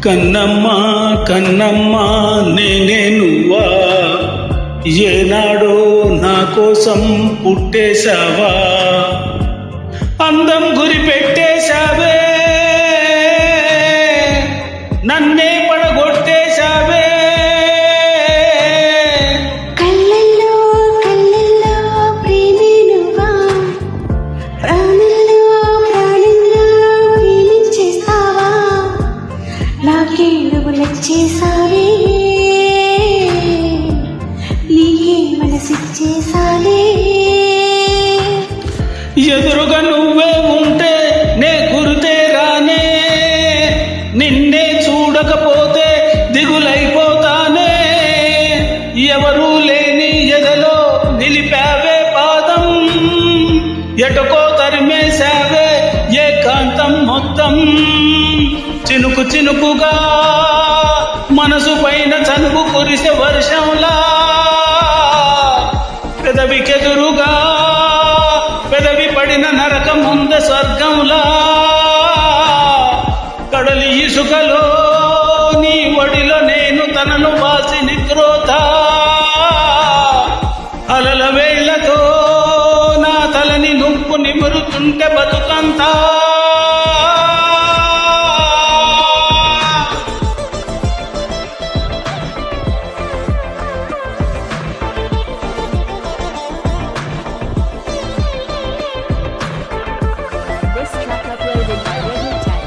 కన్నమ్మ కన్నమ్మ నేనే నువ్వా, ఏనాడో నా కోసం పుట్టేశావా, అందం గురి పెట్టేశావే, నన్నే పడగొట్టేశావే. కళ్ళల్లో కళ్ళల్లో ప్రేమే నువ్వా, ప్రాణంలో ప్రాణంగా ప్రేమించేస్తావా, నాకే నువ్వు నచ్చేసావే, నీకే మనసిచ్చేసాలే. ఎదురుగా నువ్వే ఉంటే నే గురితే రానే, నిన్నే చూడకపోతే దిగులైపోతానే, ఎవరూ లేని ఎదలో నిలిపావే పాదం, ఎటకో తరిమేశావే ఏకాంతం మొత్తం. చినుకు చినుకుగా మనసు పైన చనువు కురిసే వర్షంలా, పెదవికెదురుగా పెదవి పడిన నరకం ముంద స్వర్గంలా, కడలి ఇసుకలో నీ ఒడిలో నేను తనను వాసి నిద్రోత, అలల వేళ్లతో నా తలని నువ్వు నిమురుతుంటే బతుకంతా. This track uploaded by Rhythm Tech.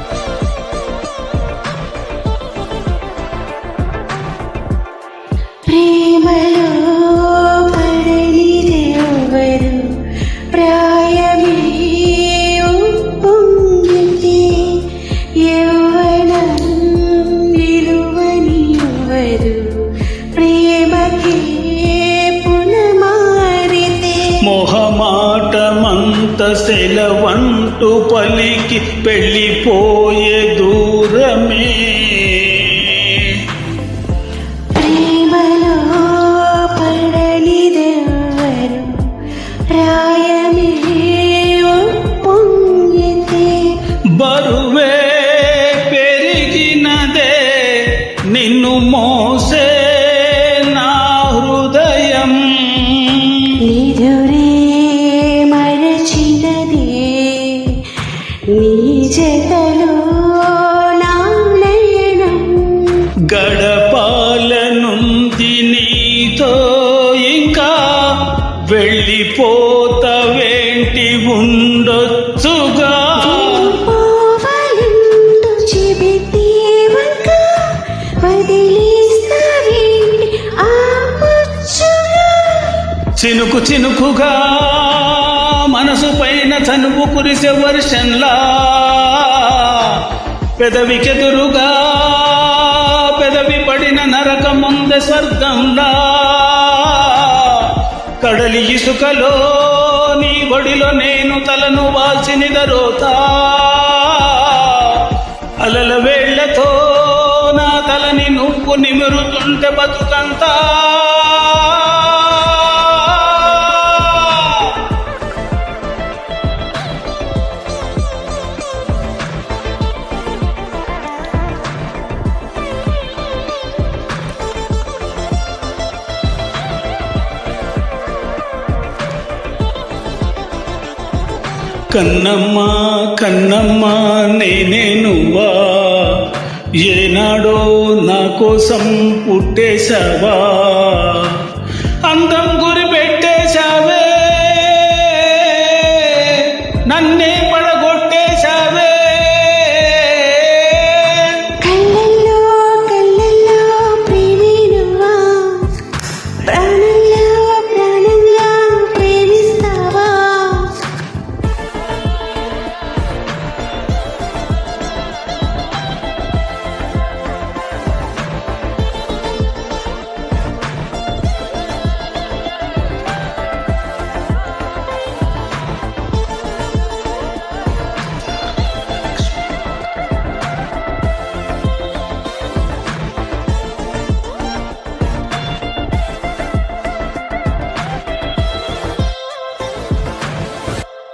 ప్రేమలో పడనిదెవరు, ప్రాయమే ఉప్పొంగితే, యవ్వనం నిలువని ఎవరు, ప్రేమకే పునమారితే. మొహమాటమంత సెలవంటూ పలికి పెళ్ళిపోయే దూరమే, ప్రేమలో పడనిదెవరు, ప్రాయమే ఉప్పొంగితే, బరువే పెరిగినదే నిన్ను మోసే నా హృదయం, నిదురే మరచినదే నీ జతలో నా నయనం. గడపాలనుంది నీతో ఇంకా, వెళ్ళిపోతావేంటి ఉండొచ్చుగా, పోవాలంటూ చెబితే వంక, వదిలేస్తావేంటి ఆపుచ్చుగా. చినుకు చినుకుగా మనసు పైన చనువు కురిసే వర్షంలా, పెదవికెదురుగా పెదవి పడిన నరకం ముంద స్వర్గంలా, కడలి ఇసుకలో నీ ఒడిలో నేను తలను వాల్చి నిదరోతా, అలల వేళ్లతో నా తలని నువ్వు నిమురుతుంటే బతుకంతా. కన్నమ్మ కన్నమ్మ నేనే నువ్వా, ఏనాడో నా కోసం పుట్టేశావా, అందం